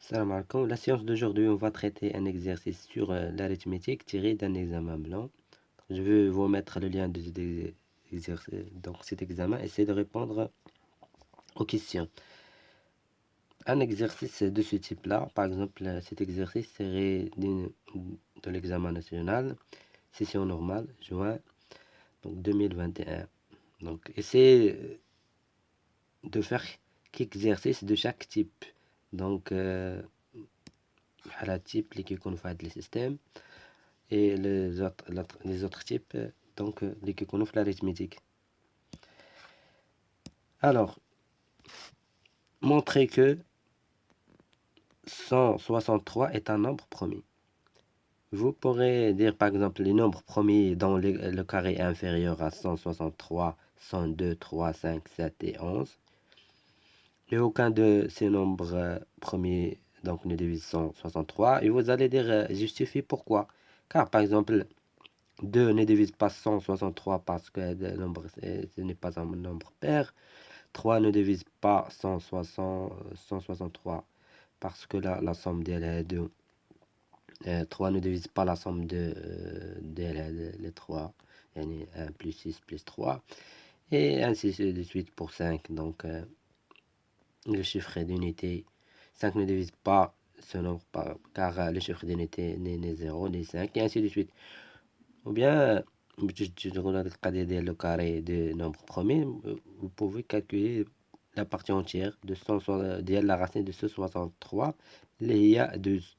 Salam alaikum. La séance d'aujourd'hui, on va traiter un exercice sur l'arithmétique tiré d'un examen blanc. Je vais vous mettre le lien de cet examen. Essayez de répondre aux questions. Un exercice de ce type-là, par exemple, cet exercice serait de l'examen national, session normale, juin donc 2021. Donc, essayez de faire quelques exercices de chaque type. Donc, على type اللي كيكون في هذا السيستم et les autres types donc اللي كيكونوا في l'arithmétique. Alors, montrer que 163 est un nombre premier. Vous pourrez dire par exemple les nombres premiers dont le carré est inférieur à 163, 102, 3, 5, 7 et 11. Et aucun de ces nombres premiers donc ne divise 163. Et vous allez dire justifier pourquoi. Car par exemple, 2 ne divise pas 163 parce que ce n'est pas un nombre pair. 3 ne divise pas 163 parce que la somme d'elle est 2. 3 ne divise pas la somme d'elle les 3. Yani 1 plus 6 plus 3. Et ainsi de suite pour 5. Donc, le chiffre d'unité. 5 ne divise pas ce nombre car le chiffre d'unité n'est 0, n'est 5. Et ainsi de suite. Ou bien, le carré de nombre premier, vous pouvez calculer la partie entière de la racine de 163, il y a 12.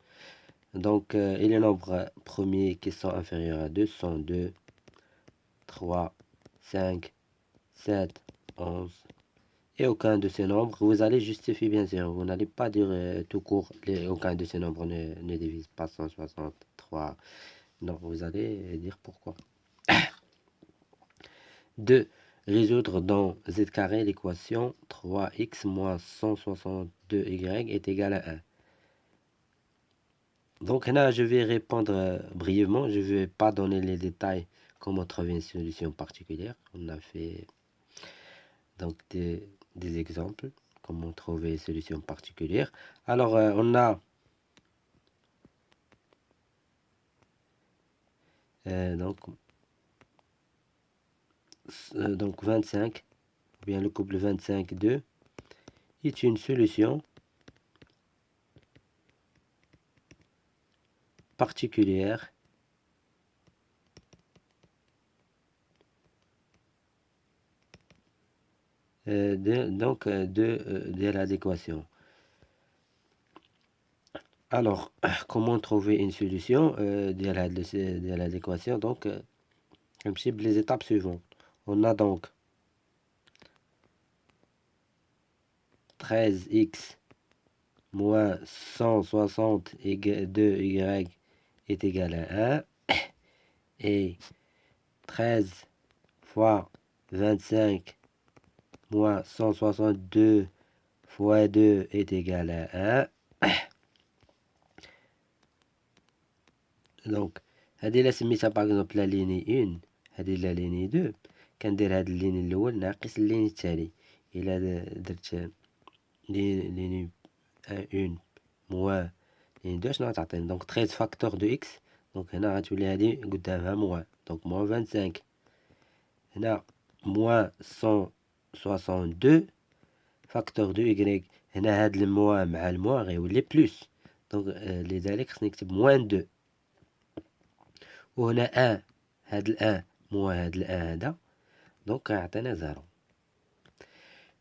Donc, et les nombres premiers qui sont inférieurs à 2 sont 2, 3, 5, 7, 11. Et aucun de ces nombres, vous allez justifier bien sûr. Vous n'allez pas dire tout court, aucun de ces nombres ne divise pas 163. Donc, vous allez dire pourquoi. 2. Résoudre dans z carré l'équation 3x moins 162y est égal à 1. Donc là, je vais répondre brièvement. Je ne vais pas donner les détails comment trouver une solution particulière. On a fait donc des exemples, comment trouver une solution particulière. Alors, on a donc 25, ou bien le couple 25,2 est une solution particulière de l'adéquation. Alors, comment trouver une solution de l'adéquation? Donc, les étapes suivantes. On a donc 13x moins 162y est égal à 1. Et 13 fois 25 moins 162 fois 2 est égal à 1. Donc, هذه لا سميتها par exemple la ligne 1، هذه la ligne 2، كندير هاد اللين الأول ناقص اللين التالي. إلا درت ligne 1 موان ligne 2 شنو غتعطيني؟ دونك 13 فاكتور دو إكس، دونك هنا غتولي هادي قدامها موان، دونك موان 25. هنا موان 162 فاكتور دو إكغيك، هنا هاد الموان مع الموان غيولي بلوس، دونك لذلك خصني نكتب موان 2. وهنا 1 هاد الان موان هاد الان هذا، دونك غيعطينا 0.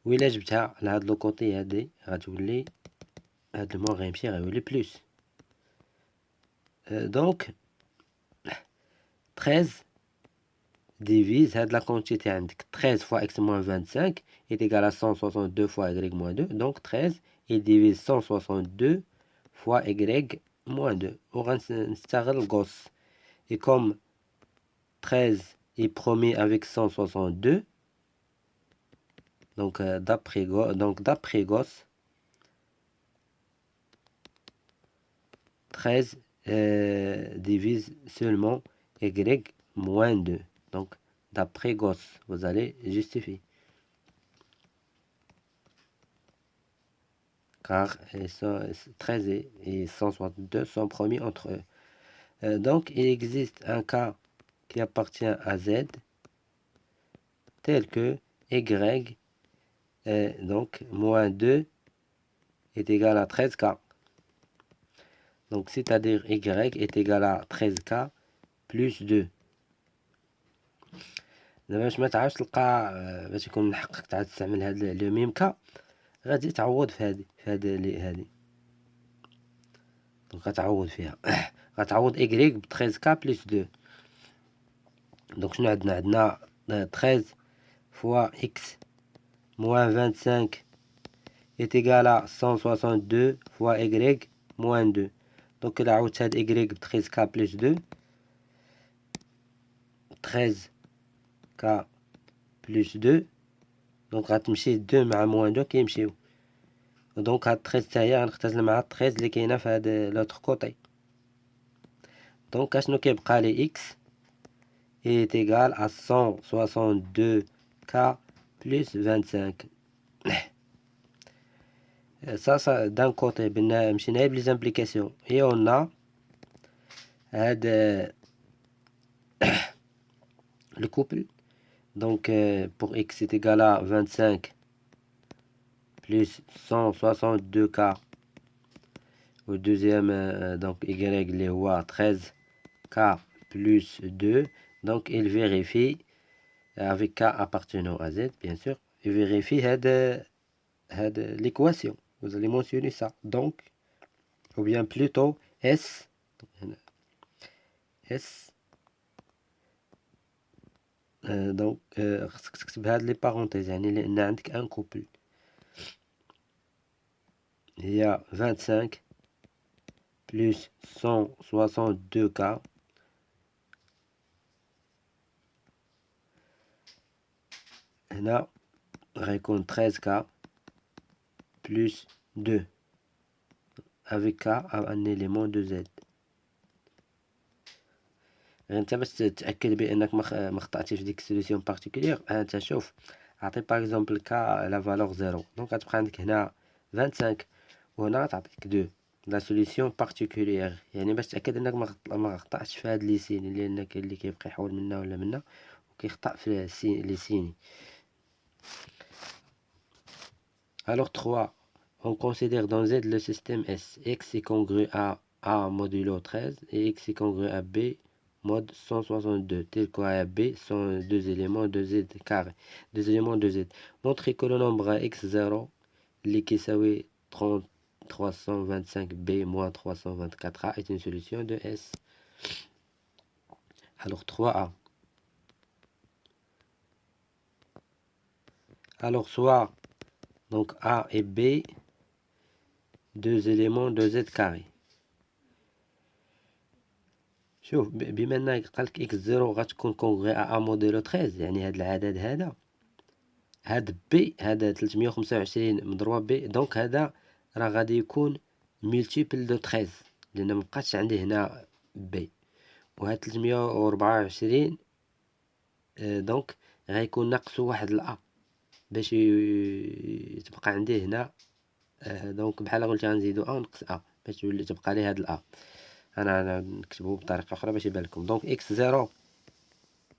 وإلا جبتها لهاد لو كوطي هادي غتولي هاد الموان غيمشي غيولي بلوس. دونك 13 divise هاد لا كونتيتي عندك 13 fois x moins 25 est égal à 162 fois y moins 2. Donc 13 il divise 162 fois y moins 2. وغنستغل Gauss. Et comme 13 est premier avec 162, donc d'après Gauss, 13 divise seulement y moins 2. Donc, d'après Gauss, vous allez justifier. car 13 et 162 sont promis entre eux. Donc, il existe un cas qui appartient à Z, tel que Y, donc moins 2 est égal à 13K. Donc, c'est-à-dire Y est égal à 13K plus 2. دابا باش ما تعاودش تلقى باش يكون من حقك تعاد تستعمل هاد لو ميم كا، غادي تعوض في هادي دونك غتعوض فيها غتعوض إكغيك ب 13K بلس 2. دونك شنو عندنا 13 fois x moins 25 est égal à 162 fois y moins 2. Donc إلا عوضت هاد y ب 13K plus 2 13K plus 2 دونك غتمشي 2 مع موان 2 كيمشيو. دونك هاد 13 حتى هي غنختزل مع 13 اللي كاينه في هاد لوطخ كوطي. دونك اشنو كيبقى لي x est égal à 162K plus 25. Ça d'un côté مشينا بلي زامبليكاسيون et on a هاد le couple. Donc pour x est égal à 25 plus 162K au deuxième, donc y اللي هو 13K plus 2. Donc il vérifie avec K appartenant à Z, bien sûr, il vérifie l'équation. Vous allez mentionner ça. Donc, ou bien plutôt S, donc خصك تكتب هاد لي بارونتيز يعني لأن عندك ان كوبل هي 25 plus 162K هنا غيكون 13K plus 2 avec K un élément de Z. انت باش تتاكد بانك ما خطاتيش في ديك السوليسيون بارتيكولير. انت شوف اعطي باغ اكزومبل كا لا فالور 0 دونك غتبقى عندك هنا 25 وهنا غتعطيك 2 لا سوليسيون بارتيكولير، يعني باش تاكد انك ما خطاتش في هاد لي سين، لان كاين اللي كيبقى يحول منا ولا منا وكيخطا في لي سين. Alors 3, on considère dans Z le système S. X est congru à A modulo 13 et X est congru à B mode 162. Tel qu'A et B sont deux éléments de Z carré. Deux éléments de Z. Montrez que le nombre X0, qui s'appelle 325B moins 324A est une solution de S. Alors 3A. Alors soit donc A et B, deux éléments de Z carré. شوف بما ان قالك اكس زيرو غتكون كونغري ا موديلو 13، يعني هاد العدد هذا هاد بي هذا 325 مضروب بي، دونك هذا راه غادي يكون ملتيبل دو 13 لان مبقاتش عندي هنا بي، وهاد 324 دونك غيكون ناقصو واحد الأ باش تبقى عندي هنا دونك بحال قلت غنزيدو أ ونقص أ باش تولي تبقى لي هاد الأ. أنا نكتبو بطريقة أخرى باش يبان لكم. دونك إكس زيرو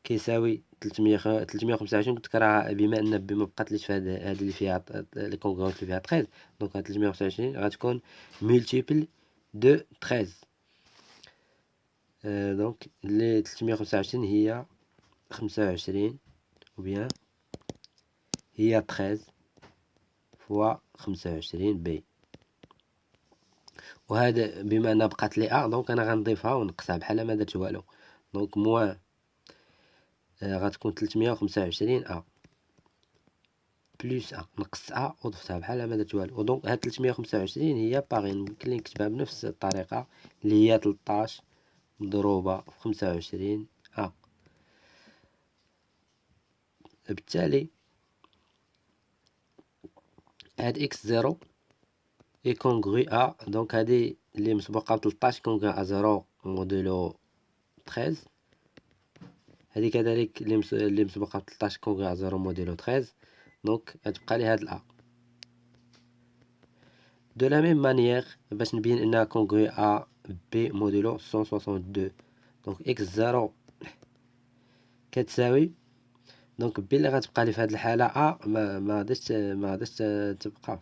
كيساوي 325. قلت لك راه بما أن بي مبقاتليش في هاد اللي فيها لي كونغرونت اللي فيها 13، دونك هاد 325 غتكون ملتيبل دو 13. دونك لي 325 هي 25 وبيان هي 13 فوا 25 بي، وهذا بما أنها بقات لي أ دونك أنا غنضيفها ونقصها بحال ما درت والو. دونك موان غتكون 325 أ بلس أ نقص أ وضفتها بحال ما درت والو. ودونك هاد 325 هي باغي ممكن لي نكتبها بنفس الطريقة اللي هي 13 مضروبة في 25 أ. بالتالي هاد إكس زيرو إي كونغري أ، دونك هادي اللي مسبوقة ب 13 كونغري أ زيرو موديلو 13، هادي كذلك اللي مسبوقة ب 13 كونغري أ زيرو موديلو 13، دونك غتبقى لي هاد الأ. De la même manière باش نبين انها كونغري ا بي موديلو 162. دونك اكس 0 كتساوي دونك بي اللي غتبقى لي في هاد الحالة ا ما غاديش تبقى.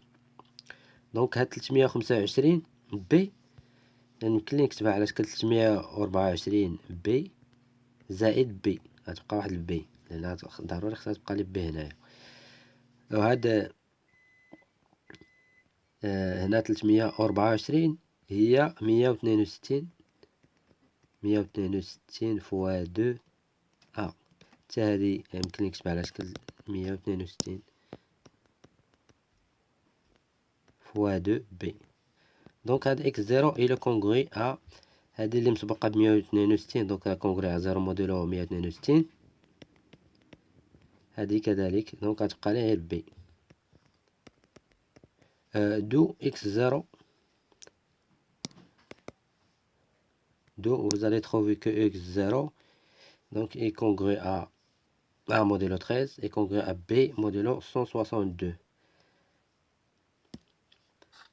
دونك هاد 325 بي يمكن لي نكتبها على شكل 324 بي زائد بي، غتبقى واحد البي لان ضروري خصها تبقى لي بي هنايا. وهاد هنا 324 هي 162 فوا 2 ا، حتى هادي يمكن نكتبها على شكل 162 فوا 2 بي. دونك هاد اكس 0 الى كونغري ا هادي اللي مسبقة ب 162، دونك كونغري ا 0 موديلو 162. هادي كذلك دونك غتبقى لي غير بي. دو اكس 0 vous allez trouver que x0 donc est congruent à A modulo 13 et congruent à B modulo 162.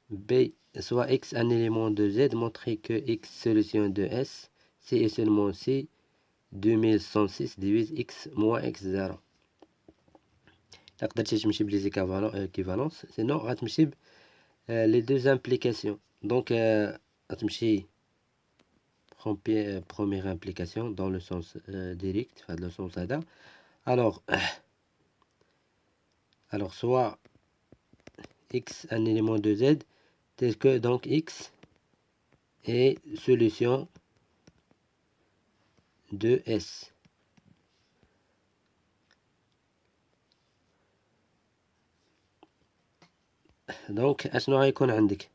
B soit x un élément de Z, montrer que x solution de S, si et seulement si 2106 divise x moins x0. تقدر تمشي بلي équivalence sinon غتمشي les deux implications. Donc غتمشي première implication dans le sens direct, dans le sens هذا. Alors soit x un élément de Z tel que donc x est solution de S. Donc اشنو غيكون عندك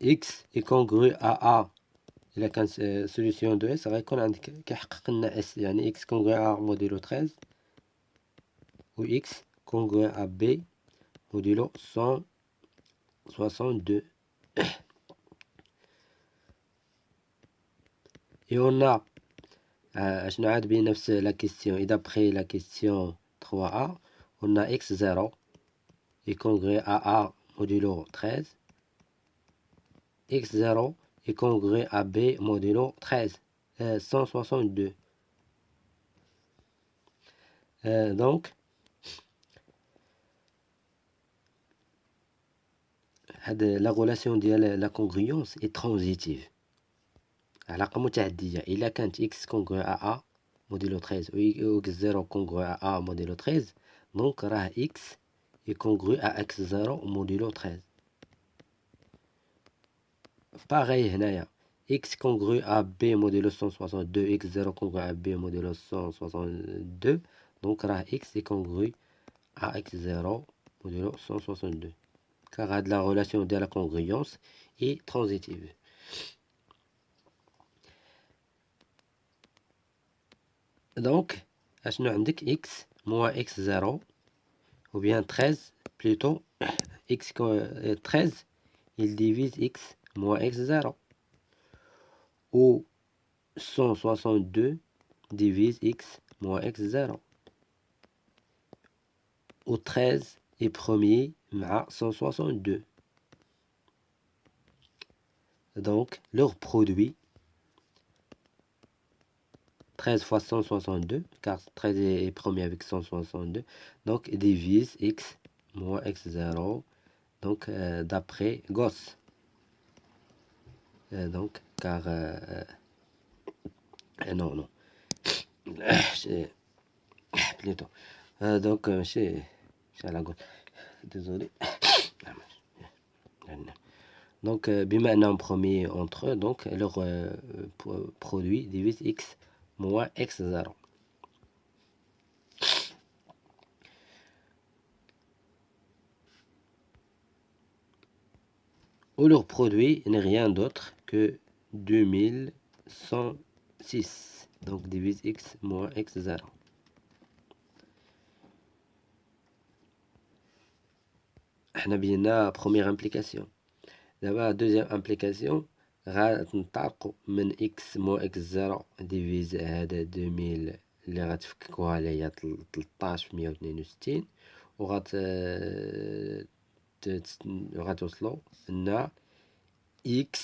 x est congru à A إلا كان solution de S غيكون عندك كيحقق لنا S يعني x congru à modulo 13 و x congru à B modulo 162. Et on a اشنو عاد بنفس la question et d'après la question 3a on a x0 est congru à A modulo 13, x0 est congru à B modulo 13 162. Donc la relation de la congruence est transitive. علاقة متعدية. إلا كانت x congru à A modulo 13 و x0 congru à A modulo 13 donc راه x est congru à x0 modulo 13. Pareil هنايا x congru à B modulo 162 x0 congru à B modulo 162 donc راه x est congru à x0 modulo 162 car la relation de la congruence est transitive. Donc اشنو عندك x moins x0 ou bien 13 plutôt x 13 il divise x moins x0 ou 162 divise x moins x0 ou 13 est premier مع 162. Donc leur produit 13 fois 162 car 13 est premier avec 162 donc divise x moins x0 donc d'après Gauss. Donc car non plutôt donc chez la Gauss désolé. Donc بما أنهم premier entre eux donc leur produit divise x moins x0. Ou leur produit n'est rien d'autre que 2106 donc divise x moins x0. احنا بينا première implication. دابا deuxième implication غنطلقوا من x moins x0 ديفيز هذا 2000 اللي غتفككوها ليا 13 في 162 و غتوصلوا ان x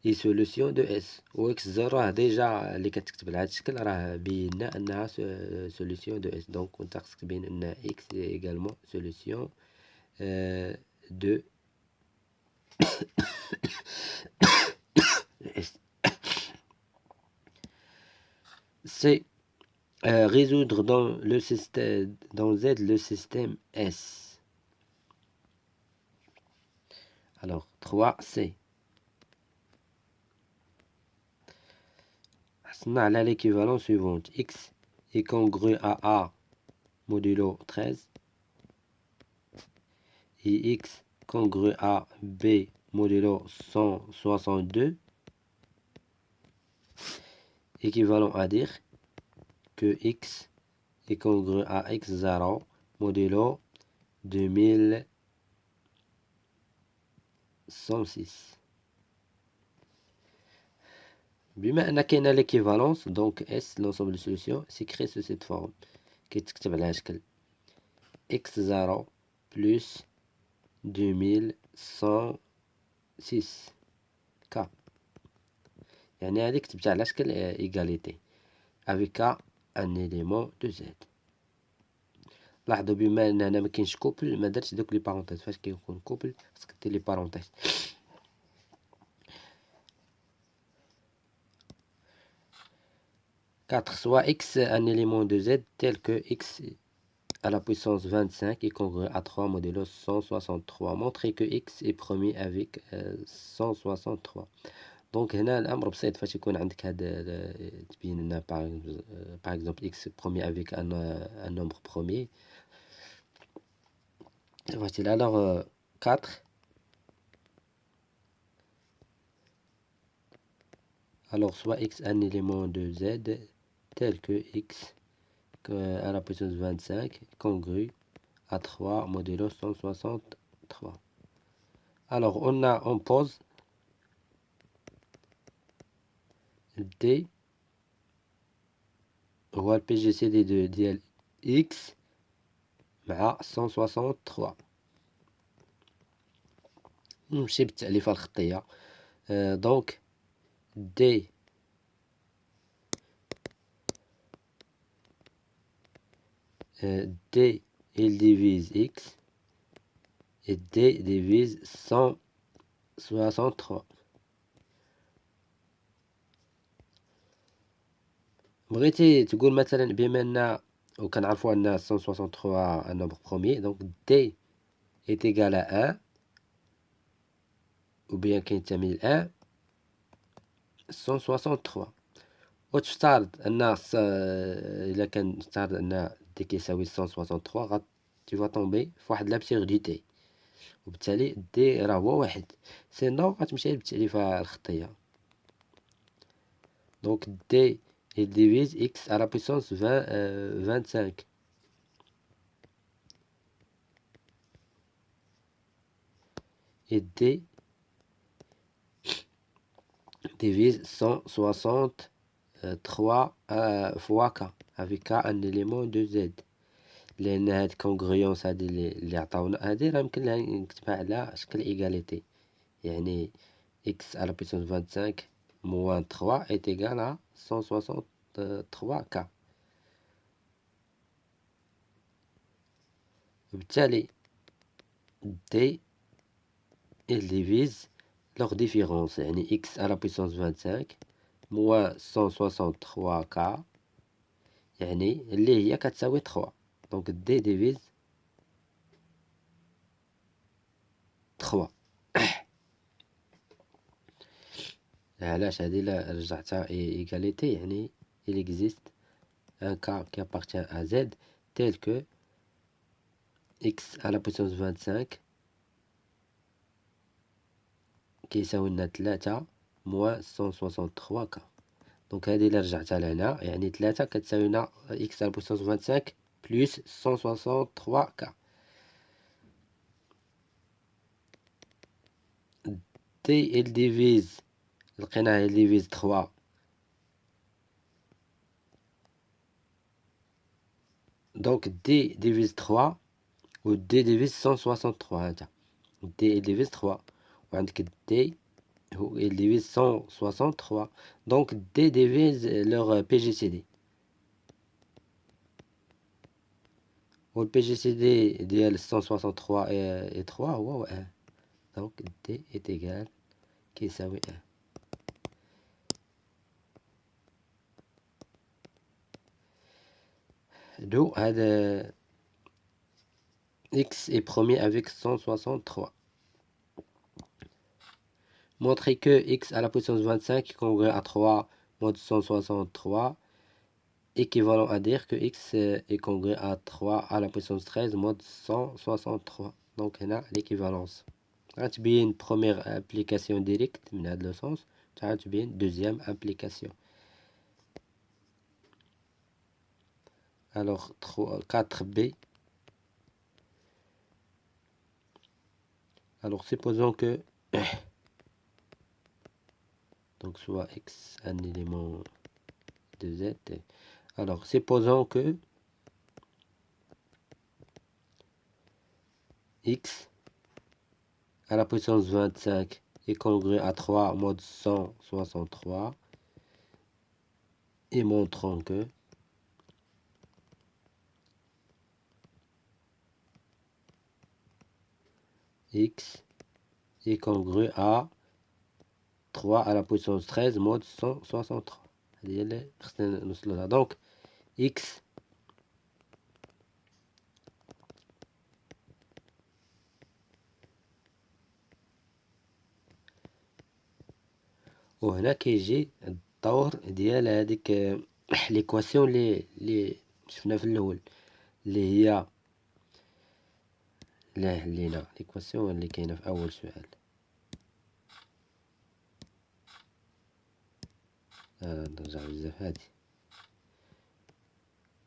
هي سوليسيون دو اس، و اكس زيرو راه ديجا اللي كتكتب لهذا الشكل راه بينا انها سوليسيون دو اس. دونك انت خصك تبين ان اكس هي ايغالمون سوليسيون دو اس. C'est résoudre dans le système, dans Z le système S. Alors 3C. On a l'équivalent suivante. X est congru à A modulo 13 et X congru à B modulo 162, équivalent à dire que X est congru à X0 modulo 2106. بما ان كاينه l'équivalence, donc S l'ensemble de solutions s'écrit sous cette forme كيتكتب على شكل x0 plus 2106 k. يعني هذه كتبتها على شكل égalité avec un élément de Z. لاحظوا بما ان هنا ما كاينش كوبل ما درتش دوك لي بارونتيز. فاش كيكون كوبل خصك دير لي بارونتيز. 4. Soit x un élément de Z tel que x à la puissance 25 est congru à 3 modulo 163. Montrer que x est premier avec 163. Donc هنا الامر بسيط. فاش يكون عندك هذا تبين لنا par exemple x premier avec un nombre premier. Voici alors 4. Alors soit x un élément de Z tel que x à la puissance 25 congru à 3 modulo 163. Alors on pose D هو البي جي سي دي ديال x مع 163. نمشي بالتأليفة الخطية. دونك D D il divise x et D divise 163. بغيتي تقول مثلا بما ان وكنعرفوا ان 163 un nombre premier, donc D est égal à 1 ou bien كينتمي ل 1 163. وتفترض ان الا كان تفترض ان دي كيساوي 163 tu vas tomber في واحد l'absurdité وبالتالي دي راه هو واحد. سينو غتمشي بالتأليفة الخطية. دونك دي il divise x à la puissance 25 et D divise 163 fois k avec k un élément de Z. لأن هاد الكونغريونس هادي اللي عطاونا هادي راه يمكن لها نكتبها على شكل إيغاليتي. يعني x à la puissance 25 moins 3 est égal à 163k. وبالتالي D il divise leur différence, يعني x à la puissance 25 moins 163k يعني اللي هي كتساوي 3. donc D divise 3. علاش هادي لا رجعتها ايغاليتي؟ يعني il existe un cas qui appartient à Z tel que x à la puissance 25 كيساوي لنا 3 moins 163k. دونك هادي الا رجعتها لهنا يعني 3 كتساوي لنا x à la puissance 25 plus 163k. D il divise لقيناه il divise 3 donc D divise 3 و D divise 163 هذا D il divise 3 وعندك D il divise 163 donc D divise leur PGCD le PGCD ديال 163 et 3 هو 1 donc D est égal كيساوي 1 d'où هذا X est premier avec 163. Montrer que X à la puissance 25 est congrue à 3 mod 163, équivalent à dire que X est congrue à 3 à la puissance 13 mod 163. Donc on a l'équivalence. غتبين première application directe من هذا le sens, غتبين deuxième application. Alors 4b. Alors supposons que donc soit X un élément de Z. Alors supposons que X à la puissance 25 est congrue à 3 mod 163 et montrons que X est congrue à 3 à la puissance 13 mod 163. Donc X وهنا كيجي الدور ديال هذيك ليكواسيون اللي شفنا في الاول اللي هي لا حلينا ليكواسيون اللي كاينه في اول سؤال. نرجع بزاف هادي.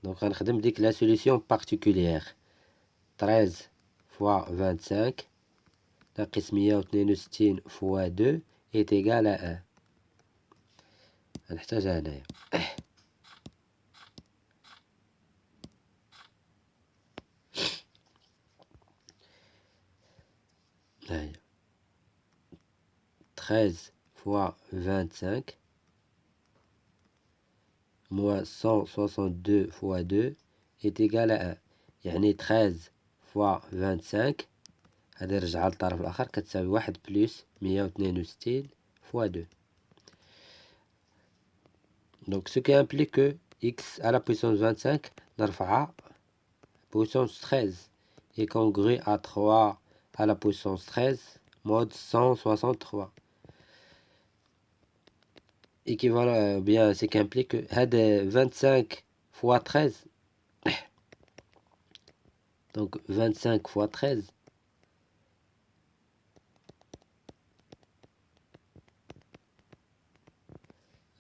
دونك غنخدم ديك لا سوليسيون بارتيكوليير 13 fois 25 ناقص 162 fois 2 est égal à 1. غنحتاجها هنايا. هاهي 13 fois 25 moins 162 fois 2 est égal à 1. يعني 13 fois 25 هذه رجعها للطرف الآخر كتساوي 1 بلس 162 fois 2. Donc ce qui implique que x à la puissance 25 نرفعها puissance 13 est congrue à 3 à la puissance 13 mode 163. Équivalent bien c'est qui implique que هذا 25 fois 13 donc 25 fois 13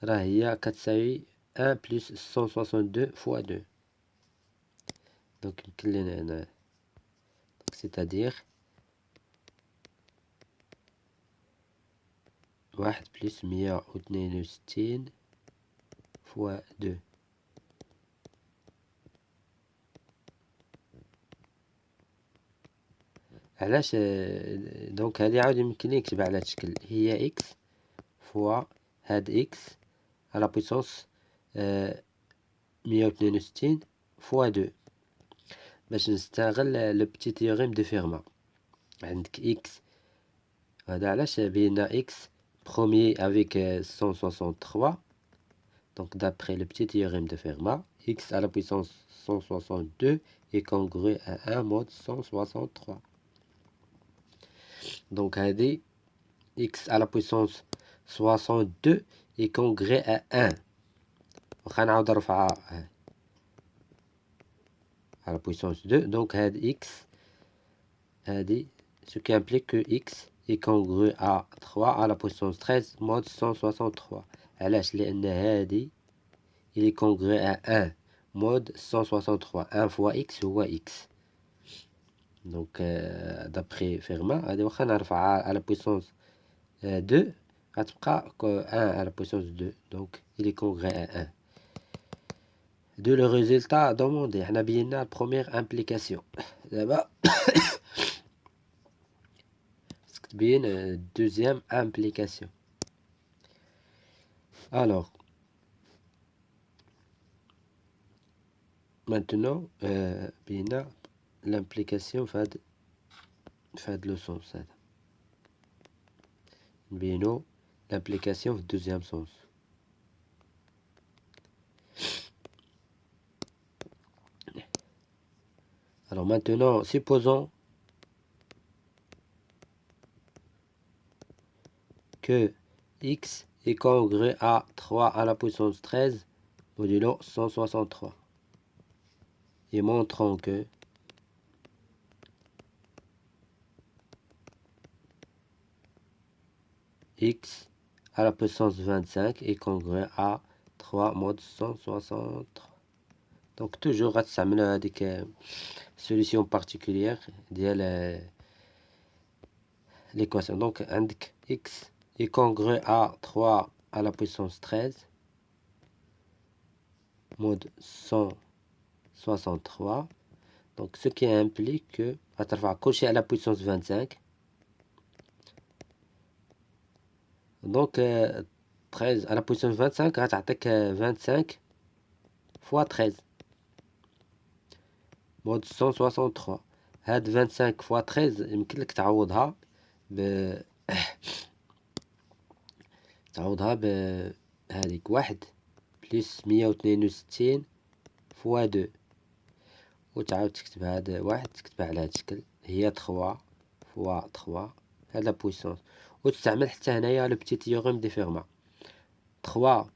راه هي كتساوي 1 plus 162 fois 2. Donc يمكن لنا هنا c'est-à-dire 1 plus 162 fois 2. علاش دونك هذه عاود يمكن يكتب على هذا الشكل هي اكس فوا هاد اكس على بويسونس 162 فوا 2 باش نستغل لو بتي تيوريم دو فيرما. عندك اكس هذا علاش بينا اكس premier avec 163 donc d'après le petit théorème de Fermat x à la puissance 162 est congru à 1 mode 163. Donc هذه x à la puissance 62 est congru à 1 واخا نعاود نرفعها à la puissance 2 donc هذه x هذه ce qui implique que x est congru à 3 à la puissance 13 mode 163. علاش لأن هذه il est congru à 1 mode 163 1 fois x هو x. Donc d'après Fermat هذه واخا نرفعها à la puissance 2 غتبقى 1 à la puissance 2 donc il est congru à 1. De le résultat demandé حنا بينا la première implication. دابا تبين deuxième implication. Alors maintenant بينا l'implication في هاد لو سونس هذا نبينو l'implication في deuxième sens. Alors maintenant supposons que x est congrue à 3 à la puissance 13 modulo 163 et montrons que x à la puissance 25 est congrue à 3 mod 163. Donc toujours غتستعمل هذيك solution particulière ديال l'équation. Donc عندك x est congrue à 3 à la puissance 13 mode 163. Donc ce qui implique que غترفع كلشي à la puissance 25. Donc 13 à la puissance 25 غتعطيك 25 fois 13 mode 163. هاد 25 fois 13 يمكن لك تعوضها بهذيك 1 بلس 162 فوا 2 وتعاود تكتب هاد 1 تكتبها على هاد الشكل هي 3 فوا 3 هاد لا بويسونس. وتستعمل حتى هنايا لو بتي تيوريم دي فيرما 3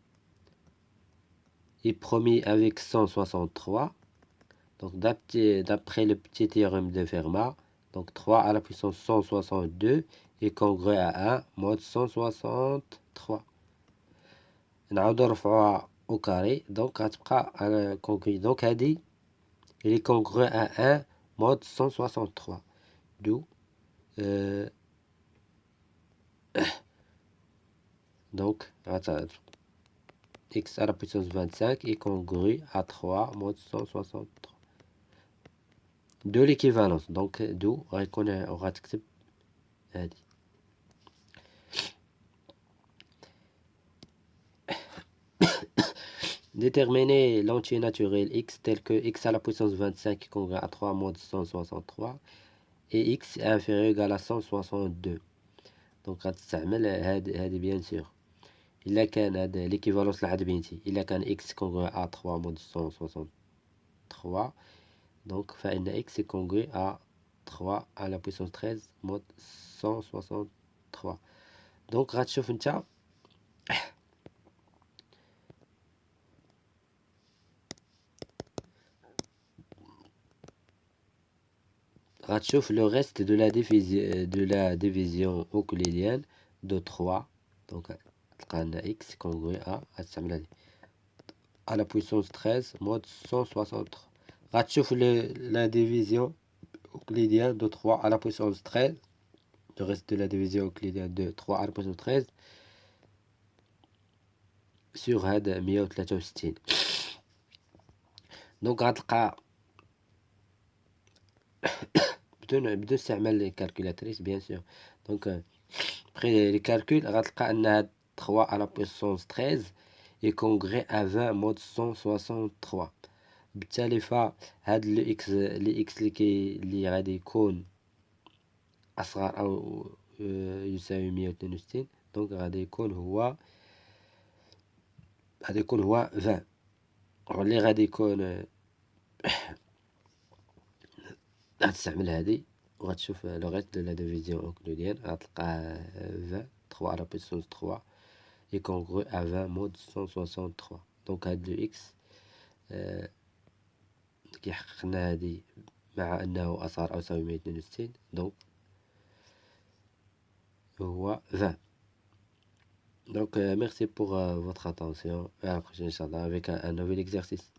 est promis avec 163. Donc d'après le petit théorème de Fermat, donc 3 à la puissance 162 est congru à 1 mode 163. نعاودو نرفعوها au carré donc غتبقى على congru. Donc هادي il est congru à 1 mode 163. D'où donc x à la puissance 25 est congru à 3 mode 163 de l'équivalence. Donc d'où on va تكتب هادي. Déterminer l'antinaturel x tel que x à la puissance 25 est congru à 3 mode 163 et x est inférieur ou égal à 162. Donc غتستعمل هادي bien sûr. إلا كان هذا l'équivalence اللي عاد بينتي إلا كان x congru à 3 mode 163 donc فإن x est congru à 3 à la puissance 13 mode 163. donc غتشوف نتا غتشوف le reste de la division euclidienne de 3. donc تلقى لنا x congru à غتستعمل هادي à la puissance 13 mode 163. غتشوف la division euclidienne de 3 à la puissance 13, le reste de la division euclidienne de 3 à la puissance 13 sur هذا 163. donc غتلقى بدون استعمال les calculatrices bien sûr. donc après les calculs غتلقى ان هاد 3 à la puissance 13 est congru à 20 mode 163. بالتالي فهاد لي اكس اللي غادي يكون اصغر او يساوي 162 دونك غادي يكون هو 20 واللي غادي يكون غتستعمل هادي وغتشوف لو ريست دو لا ديفيزيون اوكلوديان غتلقاه 20 3 على بويسونس 3 est congru à 20 mode 163. دونك هاد لو اكس كيحقق لنا هادي مع انه اصغر او يساوي 162 دونك هو 20. Donc merci pour votre attention et à la prochaine Inch'Allah avec un nouvel exercice.